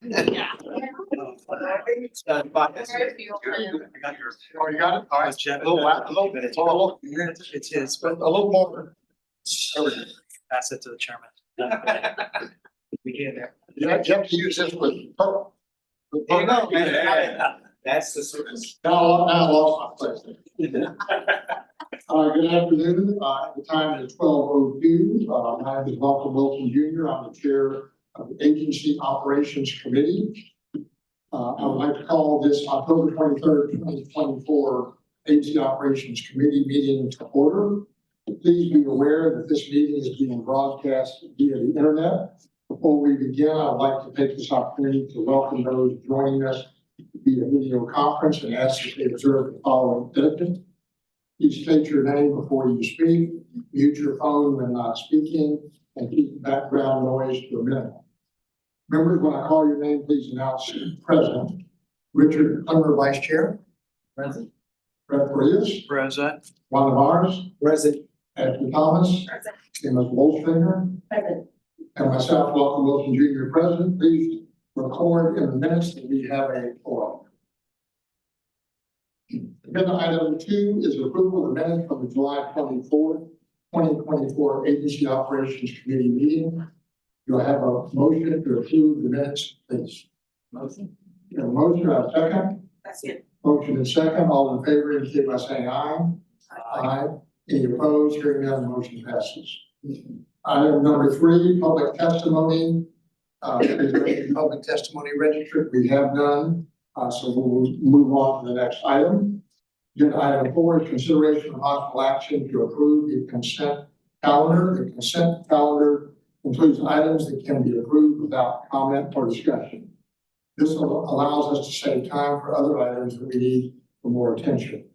Yeah. It's done, but I got yours. Oh, you got it? All right. A little bit. It's his, but a little more. Pass it to the chairman. We get there. You have to use this with. There you go, man. That's the service. Now I lost my place. Good afternoon. The time is 12:02. My name is Walter Wilson Jr. I'm the chair of the Agency Operations Committee. I would like to call this October 23rd, 2024 Agency Operations Committee meeting to order. Please be aware that this meeting is being broadcast via the internet. Before we begin, I would like to take this opportunity to welcome those joining us via video conference and ask that they observe the following etiquette. Please state your name before you speak, mute your phone when not speaking, and keep background noise to a minimum. Members, when I call your name, please announce President. Richard Clemmer, Vice Chair. Present. Brett Frias. Present. Ron Navarez. Present. Ashley Thomas. Present. Emma Wolfinger. Present. And myself, Walter Wilson Jr. President. Please record in the minutes that we have a quorum. Agenda item 2 is approval of the minutes from the July 24th, 2024 Agency Operations Committee meeting. Do I have a motion to approve the minutes, please? Motion. A motion, a second? That's it. Motion and second. All in favor indicate by saying aye. Aye. Any opposed? Hearing none, the motion passes. Item number 3, public testimony. Is there any public testimony registered? We have none. So we'll move on to the next item. Agenda item 4 is consideration of possible action to approve the consent calendar. The consent calendar includes items that can be approved without comment or discussion. This allows us to save time for other items that we need for more attention.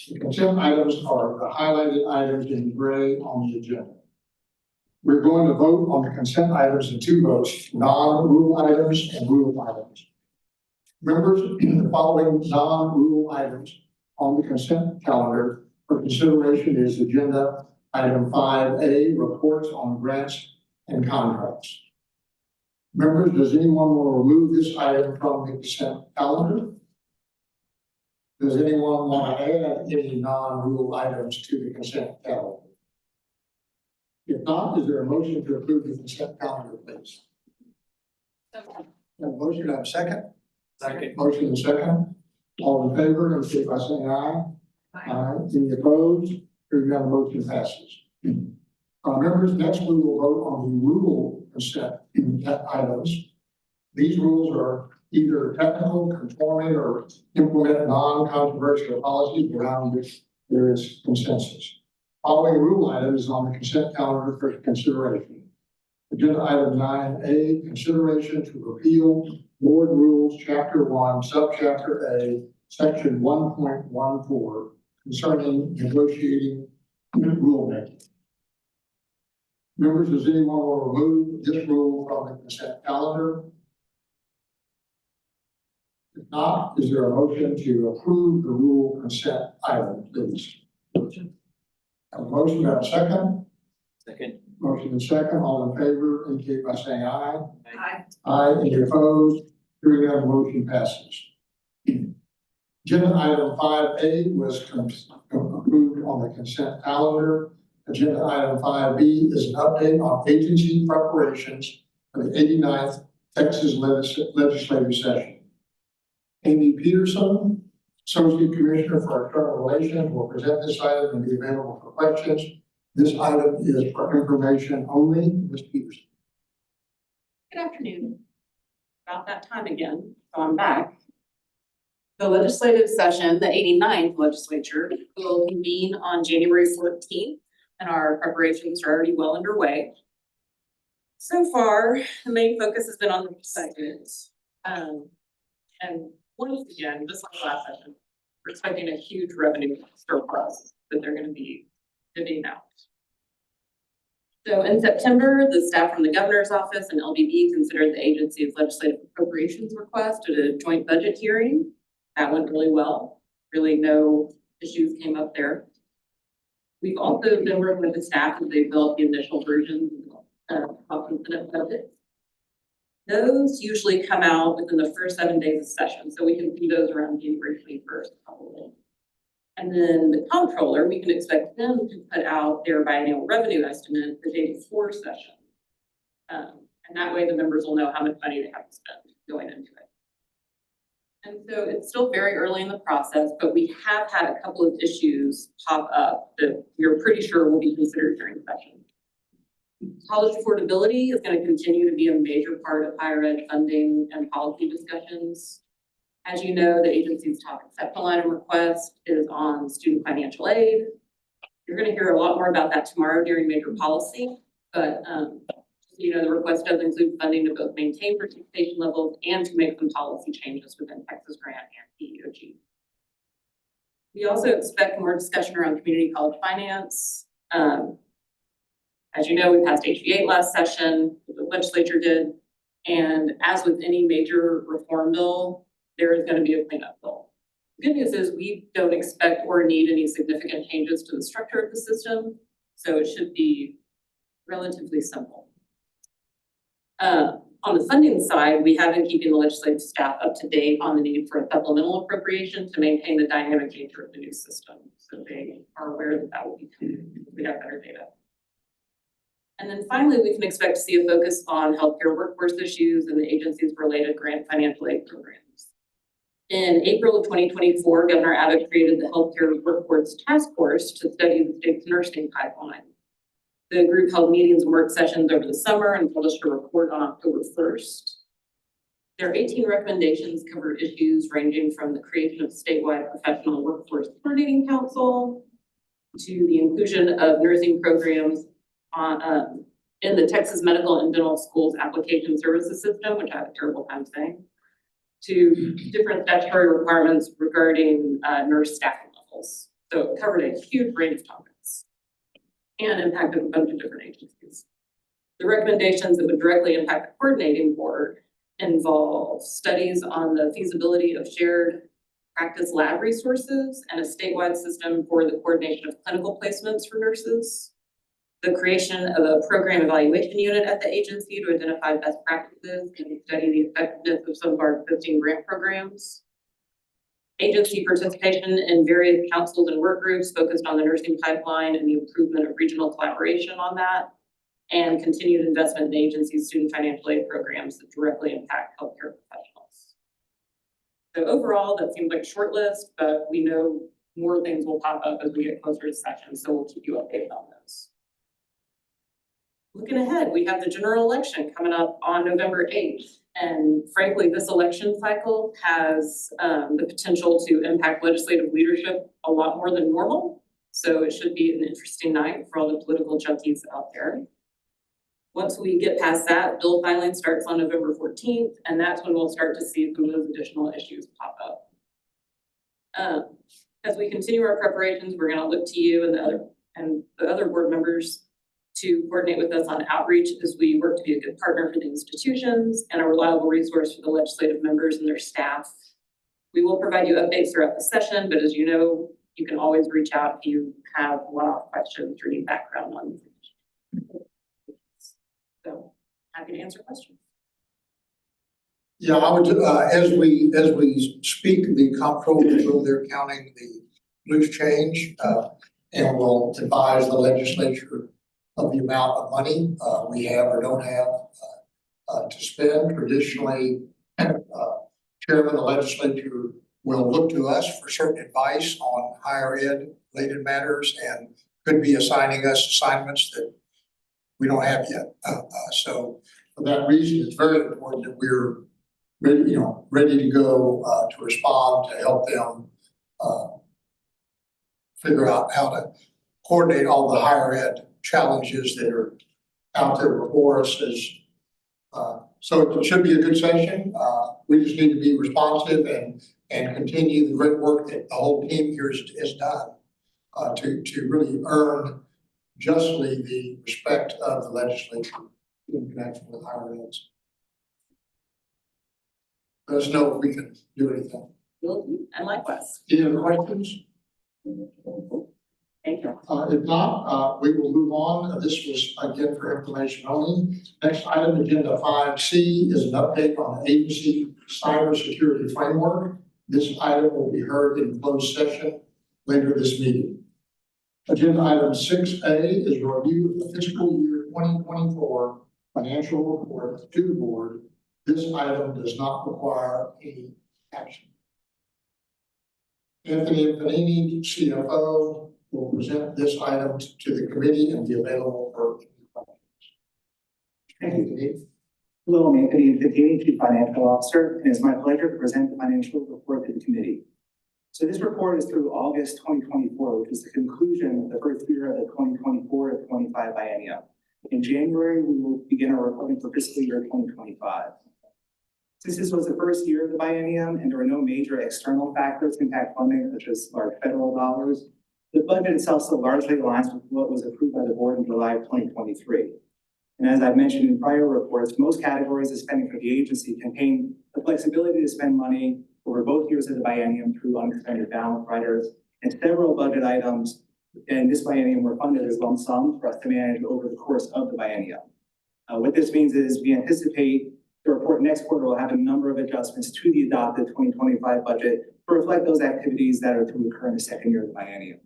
The consent items are the highlighted items in gray on the agenda. We're going to vote on the consent items in 2 votes, non-rule items and rule items. Members, the following non-rule items on the consent calendar for consideration is agenda item 5A, reports on grants and contracts. Members, does anyone want to remove this item from the consent calendar? Does anyone want to add any non-rule items to the consent calendar? If not, is there a motion to approve the consent calendar, please? A motion, I have a second? Second. Motion and second. All in favor, indicate by saying aye. Aye. Any opposed? Hearing none, the motion passes. Members, next we will vote on the rule consent items. These rules are either technical, conforming, or implement non-controversial policies around which there is consensus. Following rule items on the consent calendar for consideration. Agenda item 9A, consideration to repeal Board Rules Chapter 1, Subchapter A, Section 1.14 concerning negotiating rulemaking. Members, does anyone want to remove this rule from the consent calendar? If not, is there a motion to approve the rule consent item, please? Motion. A motion, have a second? Second. Motion and second. All in favor indicate by saying aye. Aye. Aye. Any opposed? Hearing none, the motion passes. Agenda item 5A was approved on the consent calendar. Agenda item 5B is an update on agency preparations for the 89th Texas Legislative Session. Amy Peterson, Associate Commissioner for External Relations, will present this item and be available for questions. This item is for information only. Ms. Peterson. Good afternoon. About that time again, so I'm back. The legislative session, the 89th legislature, will convene on January 14th, and our preparations are already well underway. So far, the main focus has been on the budget. And once again, just like last session, we're expecting a huge revenue surplus that they're going to be divvying out. So in September, the staff from the governor's office and LBB considered the agency's legislative appropriations request at a joint budget hearing. That went really well. Really no issues came up there. We've also been working with the staff as they built the initial versions of House and Senate budgets. Those usually come out within the first 7 days of session, so we can see those around January 21st probably. And then the comptroller, we can expect them to put out their biennial revenue estimate the day before session. And that way the members will know how much money they have to spend going into it. And so it's still very early in the process, but we have had a couple of issues pop up that we're pretty sure will be considered during session. College affordability is going to continue to be a major part of higher ed funding and policy discussions. As you know, the agency's top exceptional item request is on student financial aid. You're going to hear a lot more about that tomorrow during major policy, but you know, the request does include funding to both maintain participation levels and to make some policy changes within Texas Grant and EEOG. We also expect more discussion around community college finance. As you know, we passed HB8 last session, the legislature did, and as with any major reform bill, there is going to be a cleanup bill. The good news is we don't expect or need any significant changes to the structure of the system, so it should be relatively simple. On the funding side, we have been keeping the legislative staff up to date on the need for a supplemental appropriation to maintain the dynamic nature of the new system. So they are aware that that will be coming. We have better data. And then finally, we can expect to see a focus on healthcare workforce issues and the agency's related grant financial aid programs. In April of 2024, Governor Abbott created the Healthcare Workforce Task Force to study the state's nursing pipeline. The group held meetings and work sessions over the summer and published a report on October 1st. Their 18 recommendations cover issues ranging from the creation of statewide professional workforce coordinating council to the inclusion of nursing programs on, in the Texas Medical and Dental Schools Application Services System, which I have a terrible time saying, to different statutory requirements regarding nurse staffing levels. So it covered a huge range of topics and impacted a bunch of different agencies. The recommendations that would directly impact the coordinating board involve studies on the feasibility of shared practice lab resources and a statewide system for the coordination of clinical placements for nurses, the creation of a program evaluation unit at the agency to identify best practices and study the effectiveness of some of our existing grant programs, agency participation in various councils and work groups focused on the nursing pipeline and the improvement of regional collaboration on that, and continued investment in the agency's student financial aid programs that directly impact healthcare professionals. So overall, that seems like a short list, but we know more things will pop up as we get closer to session, so we'll keep you updated on those. Looking ahead, we have the general election coming up on November 8th. And frankly, this election cycle has the potential to impact legislative leadership a lot more than normal. So it should be an interesting night for all the political junkies out there. Once we get past that, bill filing starts on November 14th, and that's when we'll start to see some of those additional issues pop up. As we continue our preparations, we're gonna look to you and the other board members to coordinate with us on outreach as we work to be a good partner for the institutions and a reliable resource for the legislative members and their staff. We will provide you updates throughout the session, but as you know, you can always reach out if you have one-off questions or need background on these. So happy to answer questions. Yeah, I would, as we speak, the comptroller will they're counting the loose change, and will advise the legislature of the amount of money we have or don't have to spend. Traditionally, chairman of the legislature will look to us for certain advice on higher ed related matters and could be assigning us assignments that we don't have yet. So for that reason, it's very important that we're ready to go to respond to help them figure out how to coordinate all the higher ed challenges that are out there before us. So it should be a good session. We just need to be responsive and continue the great work that the whole team here has done to really earn justly the respect of the legislature in connection with higher ed. Let us know if we can do anything. Will do, and likewise. Any other questions? Thank you. If not, we will move on. This was again for information only. Next item, agenda 5C, is an update on the agency cybersecurity framework. This item will be heard in closed session later this meeting. Agenda item 6A is review of the fiscal year 2024 financial report to the board. This item does not require any action. Anthony Panini, CFO, will present this item to the committee and be available for questions. Thank you. Hello, I'm Anthony Panini, Chief Financial Officer, and it's my pleasure to present the financial report to the committee. So this report is through August 2024, which is the conclusion of the first year of the 2024 to 25 biennium. In January, we will begin our reporting for fiscal year 2025. Since this was the first year of the biennium and there were no major external factors to impact funding, such as large federal dollars, the budget itself still largely aligns with what was approved by the board in July of 2023. And as I've mentioned in prior reports, most categories of spending for the agency contain the flexibility to spend money over both years of the biennium through unexpended balance riders, and several budget items in this biennium were funded as lump sums for us to manage over the course of the biennium. What this means is we anticipate the report next quarter will have a number of adjustments to the adopted 2025 budget to reflect those activities that are to occur in the second year of the biennium.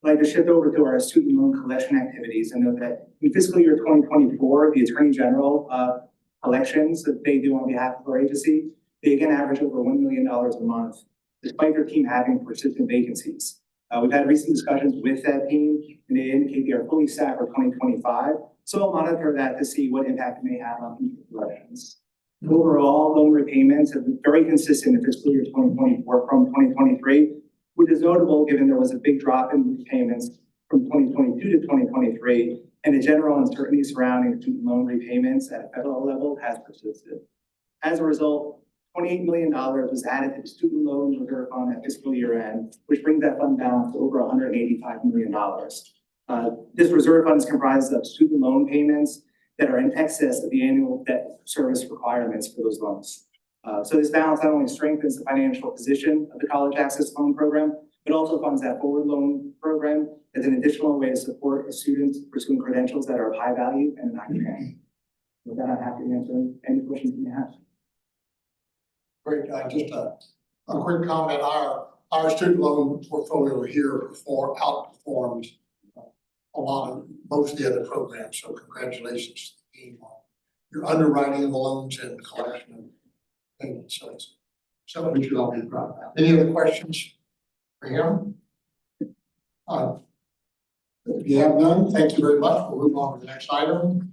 I'd like to shift over to our student loan collection activities and note that in fiscal year 2024, the Attorney General collections that they do on behalf of our agency, they again average over $1 million a month, despite their team having persistent vacancies. We've had recent discussions with that team, and they indicate they are fully staffed for 2025. So we'll monitor that to see what impact it may have on future collections. Overall, loan repayments have been very consistent in fiscal year 2024 from 2023, which is notable given there was a big drop in repayments from 2022 to 2023, and the general uncertainty surrounding student loan repayments at a federal level has persisted. As a result, $28 million was added to the student loan reserve fund at fiscal year end, which brings that fund balance to over $185 million. This reserve fund is comprised of student loan payments that are in excess of the annual debt service requirements for those loans. So this balance not only strengthens the financial position of the College Access Loan Program, but also funds that forward loan program as an additional way to support students pursuing credentials that are of high value and in high demand. With that, I'm happy to answer any questions you may have. Great, just a quick comment. Our student loan portfolio here outperformed most of the other programs. So congratulations to the team on your underwriting of the loans and collection of payments. So it's something we should all be proud of. Any other questions for him? If you have none, thank you very much. We'll move on to the next item.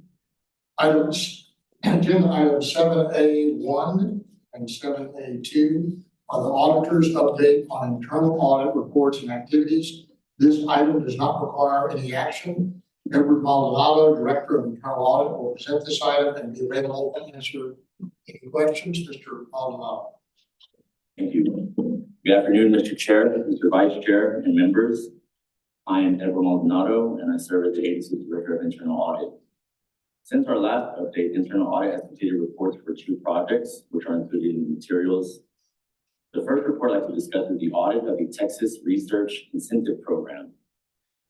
Agenda item 7A1 and 7A2 are the auditor's update on internal audit reports and activities. This item does not require any action. Edward Maldonado, Director of Internal Audit, will present this item and be available to answer any questions. Mr. Maldonado. Thank you. Good afternoon, Mr. Chair, Mr. Vice Chair, and members. I am Edward Maldonado, and I serve as the agency's Director of Internal Audit. Since our last update, Internal Audit has completed reports for 2 projects, which are included in the materials. The first report I'd like to discuss is the audit of the Texas Research Incentive Program.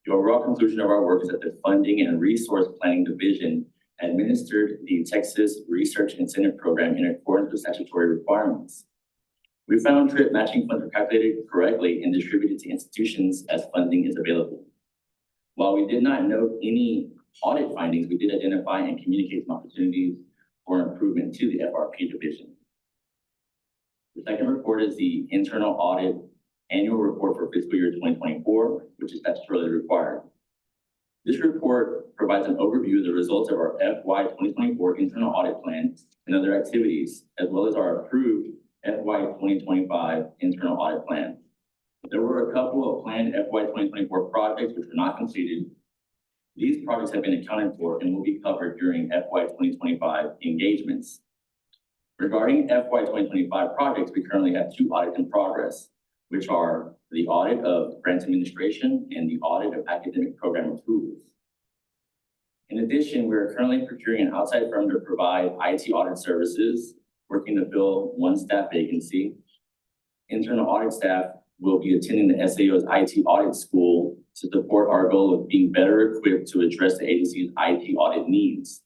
The overall conclusion of our work is that the Funding and Resource Planning Division administered the Texas Research Incentive Program in accordance with statutory requirements. We found trip matching funds were calculated correctly and distributed to institutions as funding is available. While we did not note any audit findings, we did identify and communicate some opportunities for improvement to the FRP division. The second report is the Internal Audit Annual Report for fiscal year 2024, which is statutorily required. This report provides an overview of the results of our FY 2024 Internal Audit Plan and other activities, as well as our approved FY 2025 Internal Audit Plan. There were a couple of planned FY 2024 projects which were not completed. These projects have been accounted for and will be covered during FY 2025 engagements. Regarding FY 2025 projects, we currently have 2 audits in progress, which are the audit of grants administration and the audit of academic program approvals. In addition, we are currently procuring an outside firm to provide IT audit services, working to fill 1 staff vacancy. Internal audit staff will be attending the SAO's IT audit school to support our goal of being better equipped to address the agency's IT audit needs.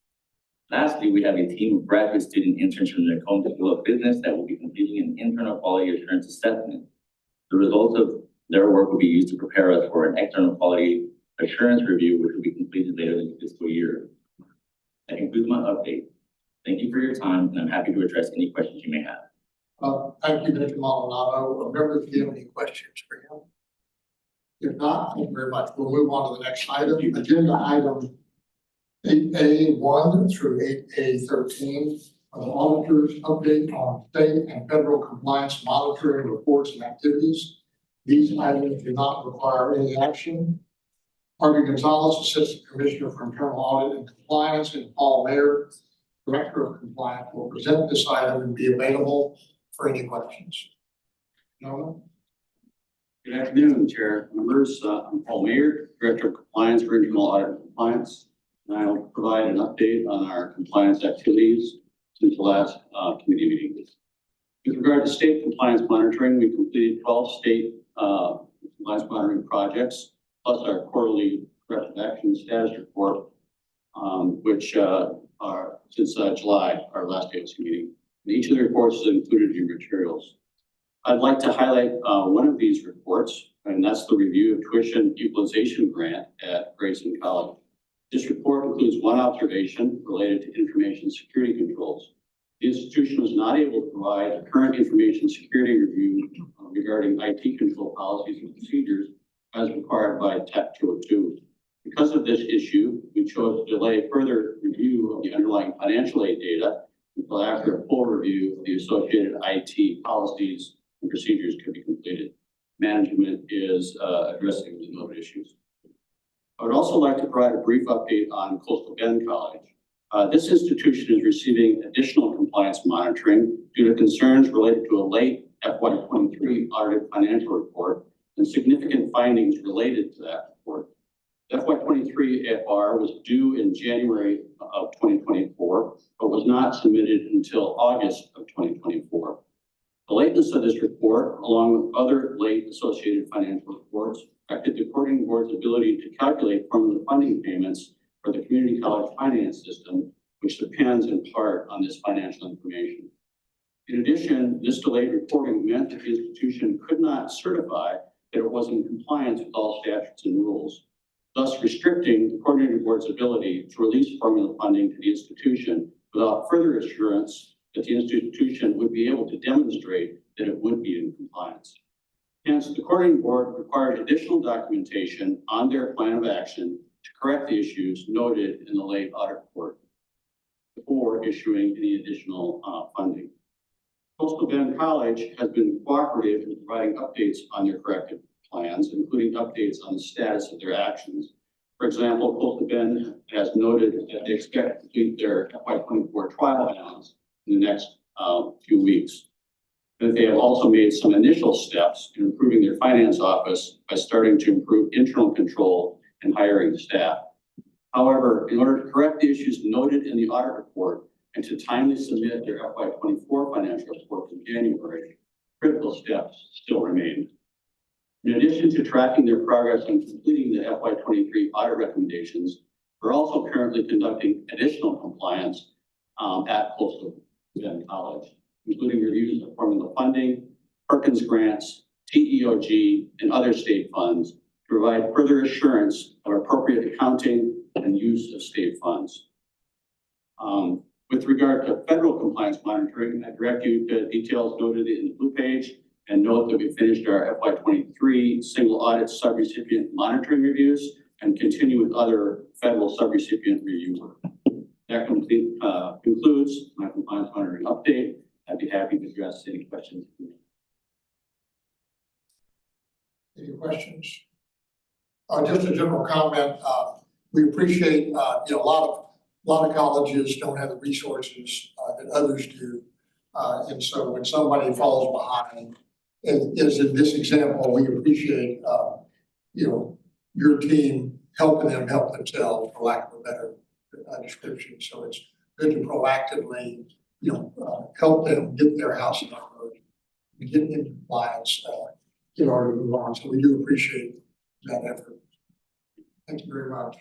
Lastly, we have a team of graduate student interns from the Cone School of Business that will be completing an internal quality assurance assessment. The results of their work will be used to prepare us for an external quality assurance review, which will be completed later this fiscal year. That concludes my update. Thank you for your time, and I'm happy to address any questions you may have. Thank you, Mr. Maldonado. Members, do you have any questions for him? If not, thank you very much. We'll move on to the next item. Agenda item 8A1 through 8A13. Auditors update on state and federal compliance monitoring reports and activities. These items do not require any action. Harvey Gonzalez, Assistant Commissioner for Internal Audit and Compliance, and Paul Mayer, Director of Compliance, will present this item and be available for any questions. Gentlemen? Good afternoon, Chair, members. I'm Paul Mayer, Director of Compliance for Internal Audit and Compliance, and I will provide an update on our compliance activities since the last committee meeting. With regard to state compliance monitoring, we completed 12 state compliance monitoring projects, plus our quarterly corrective action status report, which are since July, our last AOC meeting. And each of the reports is included in your materials. I'd like to highlight one of these reports, and that's the review of tuition equalization grant at Grayson College. This report includes one observation related to information security controls. The institution was not able to provide a current information security review regarding IT control policies and procedures as required by TAC 202. Because of this issue, we chose to delay further review of the underlying financial aid data until after a full review of the associated IT policies and procedures could be completed. Management is addressing the noted issues. I would also like to provide a brief update on Coastal Bend College. This institution is receiving additional compliance monitoring due to concerns related to a late FY23 audited financial report and significant findings related to that report. FY23 AFR was due in January of 2024, but was not submitted until August of 2024. The lateness of this report, along with other late associated financial reports, affected the coordinating board's ability to calculate formula funding payments for the community college finance system, which depends in part on this financial information. In addition, this delayed reporting meant that the institution could not certify that it was in compliance with all statutes and rules, thus restricting the coordinating board's ability to release formula funding to the institution without further assurance that the institution would be able to demonstrate that it would be in compliance. Hence, the coordinating board required additional documentation on their plan of action to correct the issues noted in the late audit report before issuing any additional funding. Coastal Bend College has been cooperative in providing updates on their corrective plans, including updates on the status of their actions. For example, Coastal Bend has noted that they expect to complete their FY24 trial balance in the next few weeks. That they have also made some initial steps in improving their finance office by starting to improve internal control and hiring staff. However, in order to correct the issues noted in the audit report and to timely submit their FY24 financial report in January, critical steps still remain. In addition to tracking their progress on completing the FY23 audit recommendations, we're also currently conducting additional compliance at Coastal Bend College, including reviews of formula funding, Perkins grants, TEOG, and other state funds to provide further assurance of appropriate accounting and use of state funds. With regard to federal compliance monitoring, I direct you to details noted in the blue page and note that we finished our FY23 single audit subrecipient monitoring reviews and continue with other federal subrecipient review work. That concludes my compliance monitoring update. I'd be happy to address any questions. Any questions? Just a general comment. We appreciate, a lot of colleges don't have the resources that others do. And so when somebody falls behind, as in this example, we appreciate, your team helping them help themselves, for lack of a better description. So it's good to proactively, help them get their house in order, get in compliance. in order to move on. So we do appreciate that effort. Thank you very much.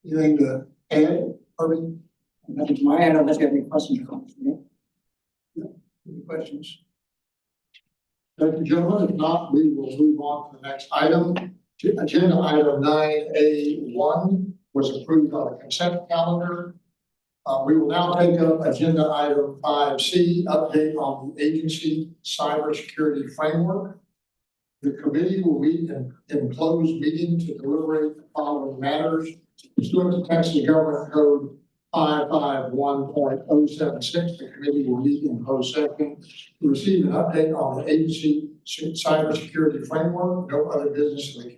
Anything to add, Harvey? Nothing to my end, unless you have any questions or comments. Any questions? Thank you, gentlemen. If not, we will move on to the next item. Agenda item 9A1 was approved on the consent calendar. We will now take up agenda item 5C, update on the agency cybersecurity framework. The committee will meet in closed meeting to deliberate the following matters. Pursuant to Texas Government Code 551.076, the committee will meet in closed session to receive an update on the agency cybersecurity framework. No other business of the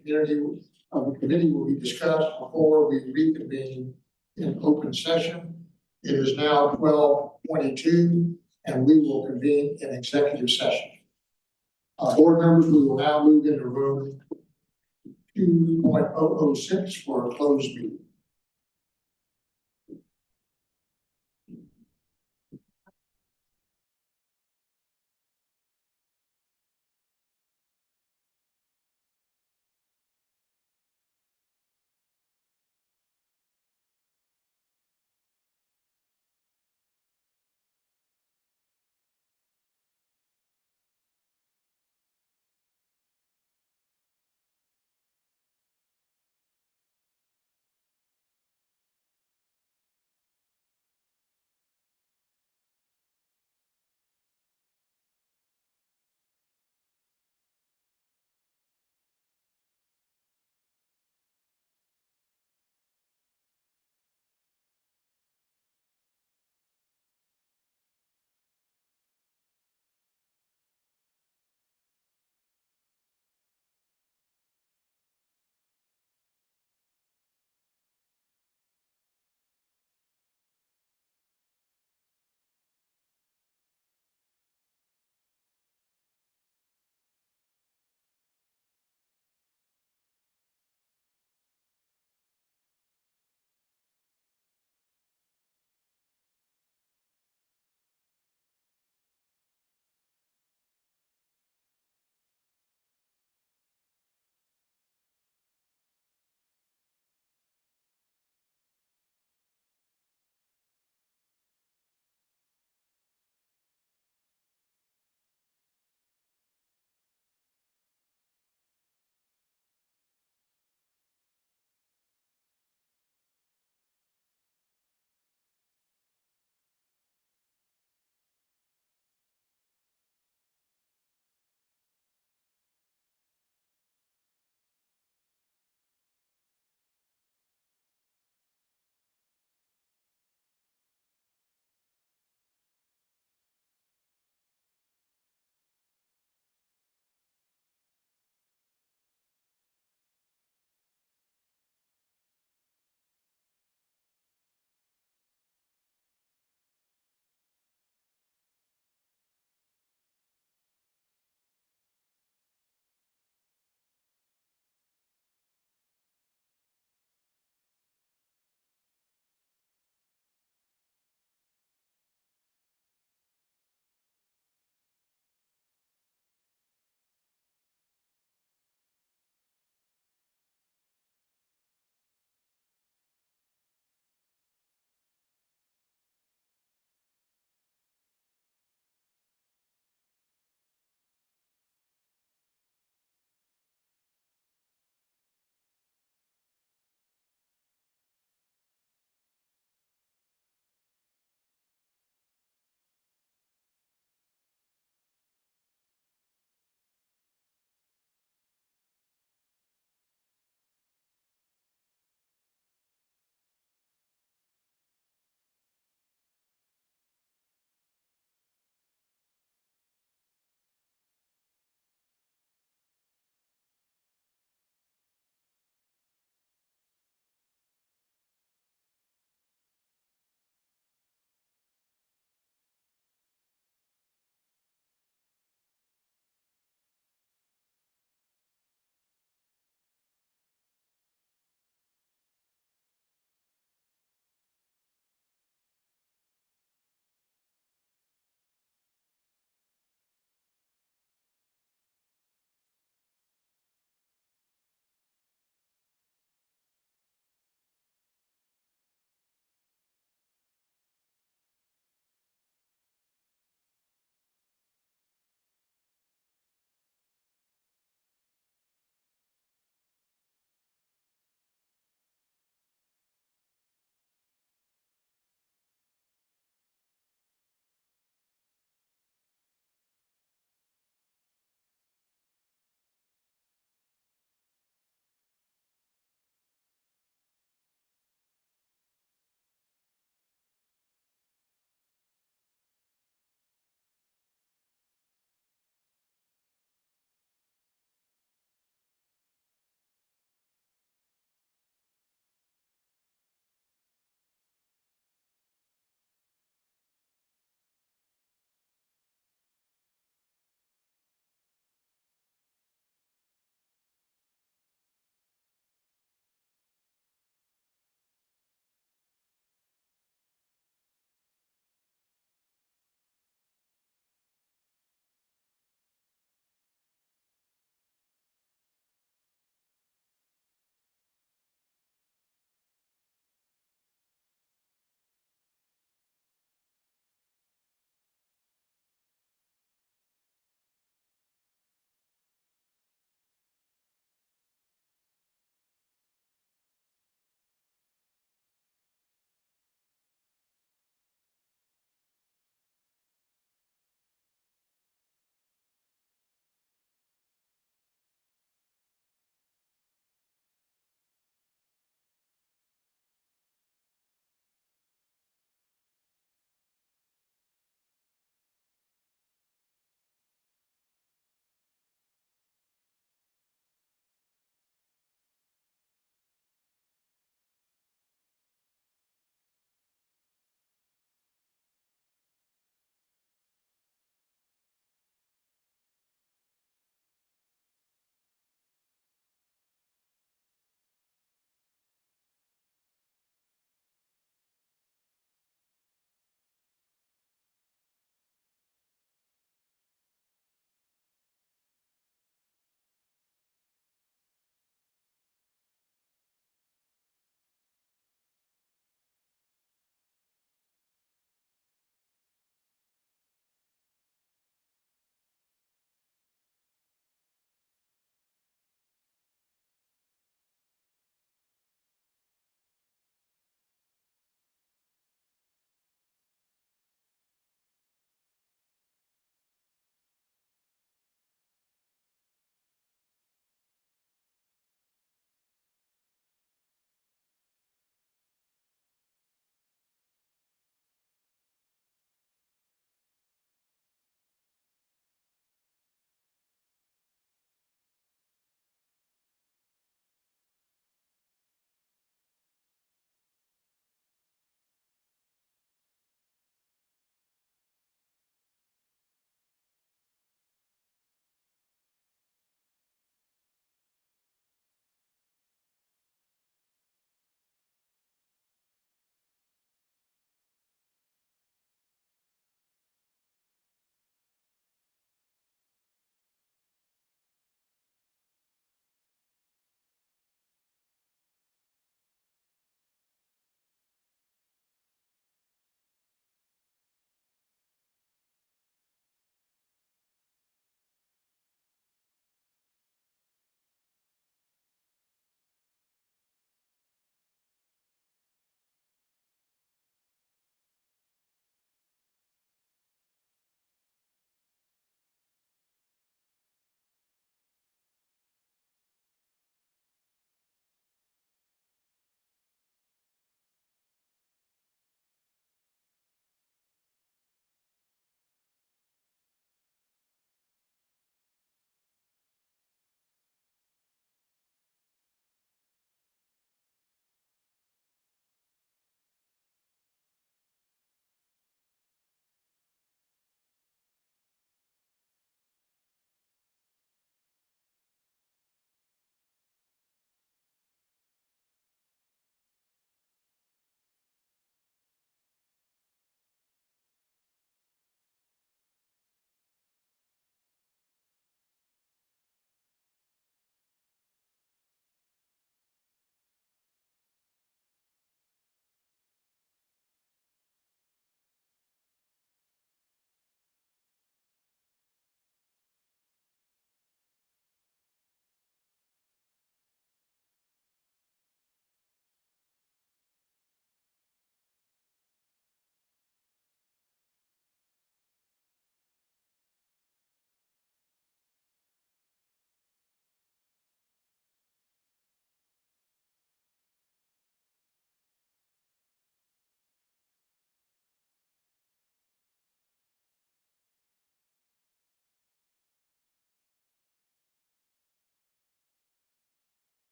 committee will be discussed before we reconvene in open session. It is now 12:22, and we will convene in executive session. Board members, we will now move into room 2.006 for a closed meeting.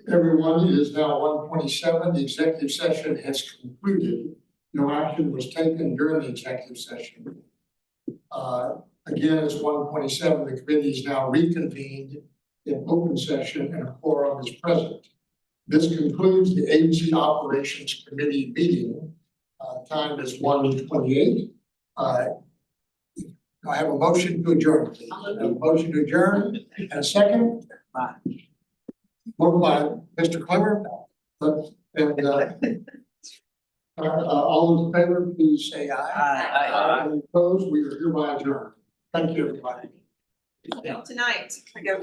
Everyone, it is now 1:27. The executive session has concluded. No action was taken during the executive session. Again, it's 1:27. The committee is now reconvened in open session and a quorum is present. This concludes the Agency Operations Committee meeting. Time is 1:28. I have a motion to adjourn. Please. I have a motion to adjourn and a second. Moved by Mr. Clemmer. And all those in favor, please say aye. Aye. Any opposed, we are hereby adjourned. Thank you, everybody. Tonight, I go.